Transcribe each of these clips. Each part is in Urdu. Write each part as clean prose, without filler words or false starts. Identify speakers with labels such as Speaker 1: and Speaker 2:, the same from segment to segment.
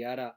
Speaker 1: 11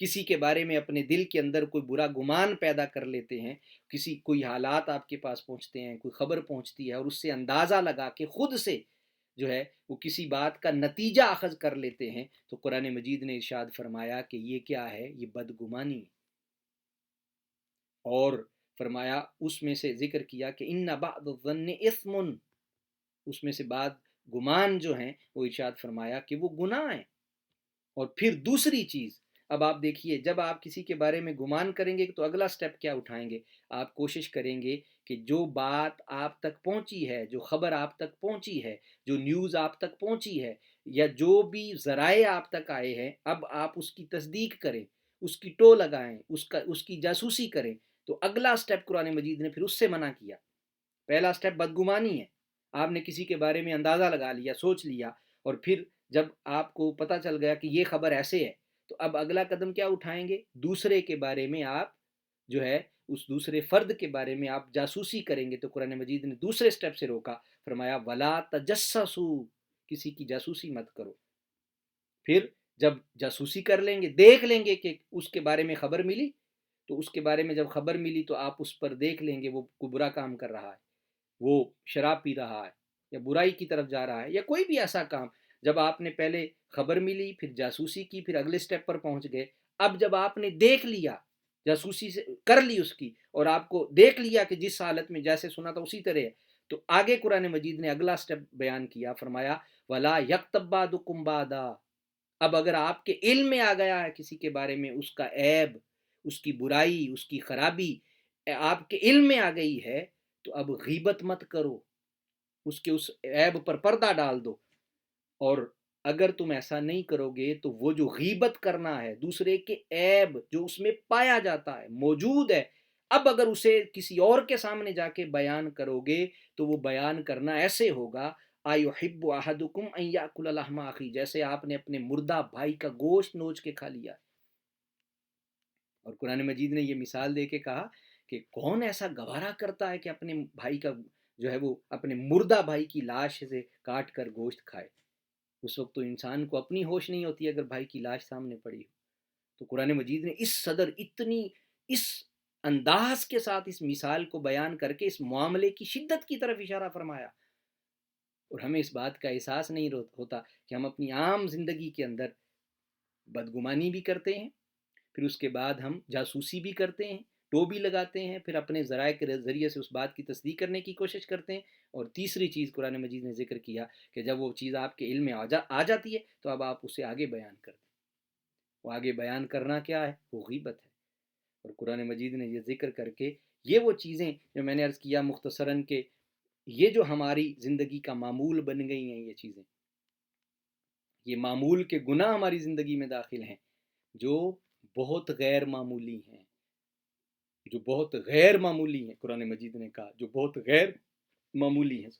Speaker 1: کسی کے بارے میں اپنے دل کے اندر کوئی برا گمان پیدا کر لیتے ہیں، کوئی حالات آپ کے پاس پہنچتے ہیں، کوئی خبر پہنچتی ہے اور اس سے اندازہ لگا کے خود سے جو ہے وہ کسی بات کا نتیجہ اخذ کر لیتے ہیں، تو قرآن مجید نے ارشاد فرمایا کہ یہ کیا ہے؟ یہ بدگمانی ہے۔ اور فرمایا اس میں سے ذکر کیا کہ ان بعض الظن اثم، اس میں سے بعض گمان جو ہیں وہ ارشاد فرمایا کہ وہ گناہ ہیں۔ اور پھر دوسری چیز، اب آپ دیکھیے، جب آپ کسی کے بارے میں گمان کریں گے تو اگلا سٹیپ کیا اٹھائیں گے؟ آپ کوشش کریں گے کہ جو بات آپ تک پہنچی ہے، جو خبر آپ تک پہنچی ہے، جو نیوز آپ تک پہنچی ہے، یا جو بھی ذرائع آپ تک آئے ہیں، اب آپ اس کی تصدیق کریں، اس کی ٹو لگائیں، اس کی جاسوسی کریں۔ تو اگلا سٹیپ قرآن مجید نے پھر اس سے منع کیا۔ پہلا سٹیپ بدگمانی ہے، آپ نے کسی کے بارے میں اندازہ لگا لیا، سوچ لیا، اور پھر جب آپ کو پتہ چل گیا کہ یہ خبر ایسے ہے، تو اب اگلا قدم کیا اٹھائیں گے؟ دوسرے کے بارے میں آپ جو ہے اس دوسرے فرد کے بارے میں آپ جاسوسی کریں گے۔ تو قرآن مجید نے دوسرے سٹیپ سے روکا، فرمایا ولا تجسسو، کسی کی جاسوسی مت کرو۔ پھر جب جاسوسی کر لیں گے، دیکھ لیں گے کہ اس کے بارے میں خبر ملی، تو اس کے بارے میں جب خبر ملی تو آپ اس پر دیکھ لیں گے وہ کوئی برا کام کر رہا ہے، وہ شراب پی رہا ہے، یا برائی کی طرف جا رہا ہے، یا کوئی بھی ایسا کام۔ جب آپ نے پہلے خبر ملی، پھر جاسوسی کی، پھر اگلے سٹیپ پر پہنچ گئے، اب جب آپ نے دیکھ لیا، جاسوسی سے کر لی اس کی، اور آپ کو دیکھ لیا کہ جس حالت میں جیسے سنا تھا اسی طرح ہے، تو آگے قرآن مجید نے اگلا سٹیپ بیان کیا، فرمایا وَلَا يَغْتَبْ بَعْضُكُمْ بَعْضًا۔ اب اگر آپ کے علم میں آ گیا ہے کسی کے بارے میں اس کا عیب، اس کی برائی، اس کی خرابی آپ کے علم میں آ گئی ہے، تو اب غیبت مت کرو، اس کے اس عیب پر پردہ ڈال دو۔ اور اگر تم ایسا نہیں کرو گے تو وہ جو غیبت کرنا ہے، دوسرے کے عیب جو اس میں پایا جاتا ہے، موجود ہے، اب اگر اسے کسی اور کے سامنے جا کے بیان کرو گے تو وہ بیان کرنا ایسے ہوگا ایحب احدکم ان یاکل لحم اخی، جیسے آپ نے اپنے مردہ بھائی کا گوشت نوچ کے کھا لیا۔ اور قرآن مجید نے یہ مثال دے کے کہا کہ کون ایسا گوارا کرتا ہے کہ اپنے بھائی کا جو ہے وہ اپنے مردہ بھائی کی لاش سے کاٹ کر گوشت کھائے۔ اس وقت تو انسان کو اپنی ہوش نہیں ہوتی اگر بھائی کی لاش سامنے پڑی ہو۔ تو قرآن مجید نے اس صدر اتنی اس انداز کے ساتھ اس مثال کو بیان کر کے اس معاملے کی شدت کی طرف اشارہ فرمایا، اور ہمیں اس بات کا احساس نہیں ہوتا کہ ہم اپنی عام زندگی کے اندر بدگمانی بھی کرتے ہیں، پھر اس کے بعد ہم جاسوسی بھی کرتے ہیں، ٹو بھی لگاتے ہیں، پھر اپنے ذرائع کے ذریعے سے اس بات کی تصدیق کرنے کی کوشش کرتے ہیں، اور تیسری چیز قرآن مجید نے ذکر کیا کہ جب وہ چیز آپ کے علم میں آ جاتی ہے تو اب آپ اسے آگے بیان کرتے ہیں۔ وہ آگے بیان کرنا کیا ہے؟ وہ غیبت ہے۔ اور قرآن مجید نے یہ ذکر کر کے یہ وہ چیزیں جو میں نے عرض کیا مختصراً کہ یہ جو ہماری زندگی کا معمول بن گئی ہیں، یہ چیزیں، یہ معمول کے گناہ ہماری زندگی میں داخل ہیں جو بہت غیر معمولی ہیں، جو بہت غیر معمولی ہیں، قرآن مجید نے کہا جو بہت غیر معمولی ہیں۔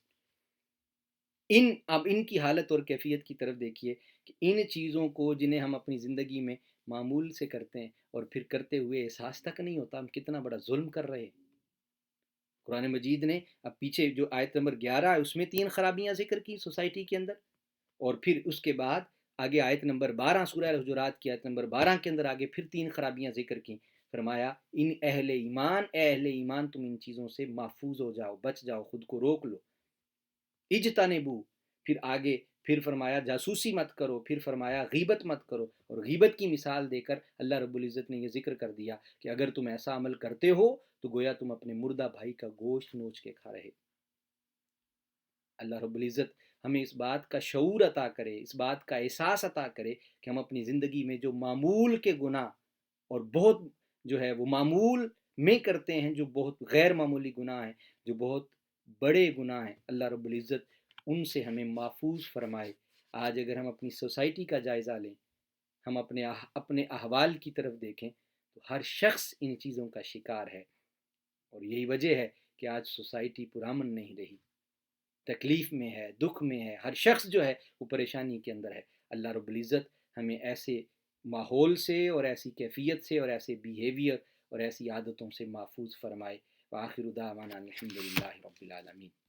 Speaker 1: اب ان کی حالت اور کیفیت کی طرف دیکھیے کہ ان چیزوں کو جنہیں ہم اپنی زندگی میں معمول سے کرتے ہیں اور پھر کرتے ہوئے احساس تک نہیں ہوتا ہم کتنا بڑا ظلم کر رہے ہیں۔ قرآن مجید نے اب پیچھے جو آیت نمبر 11 ہے اس میں 3 خرابیاں ذکر کی سوسائٹی کے اندر، اور پھر اس کے بعد آگے آیت نمبر 12 سورہ الحجرات کی آیت نمبر 12 کے اندر آگے پھر 3 خرابیاں ذکر کی، فرمایا ان اہل ایمان تم ان چیزوں سے محفوظ ہو جاؤ، بچ جاؤ، خود کو روک لو۔ اجتنبو، پھر آگے پھر فرمایا جاسوسی مت کرو، پھر فرمایا غیبت مت کرو، اور غیبت کی مثال دے کر اللہ رب العزت نے یہ ذکر کر دیا کہ اگر تم ایسا عمل کرتے ہو تو گویا تم اپنے مردہ بھائی کا گوشت نوچ کے کھا رہے۔ اللہ رب العزت ہمیں اس بات کا شعور عطا کرے، اس بات کا احساس عطا کرے کہ ہم اپنی زندگی میں جو معمول کے گناہ اور بہت جو ہے وہ معمول میں کرتے ہیں، جو بہت غیر معمولی گناہ ہیں، جو بہت بڑے گناہ ہیں، اللہ رب العزت ان سے ہمیں محفوظ فرمائے۔ آج اگر ہم اپنی سوسائٹی کا جائزہ لیں، ہم اپنے احوال کی طرف دیکھیں تو ہر شخص ان چیزوں کا شکار ہے، اور یہی وجہ ہے کہ آج سوسائٹی پرامن نہیں رہی، تکلیف میں ہے، دکھ میں ہے، ہر شخص جو ہے وہ پریشانی کے اندر ہے۔ اللہ رب العزت ہمیں ایسے ماحول سے اور ایسی کیفیت سے اور ایسے بیہیویئر اور ایسی عادتوں سے محفوظ فرمائے۔ وآخر دعوانا الحمد للہ رب العالمین۔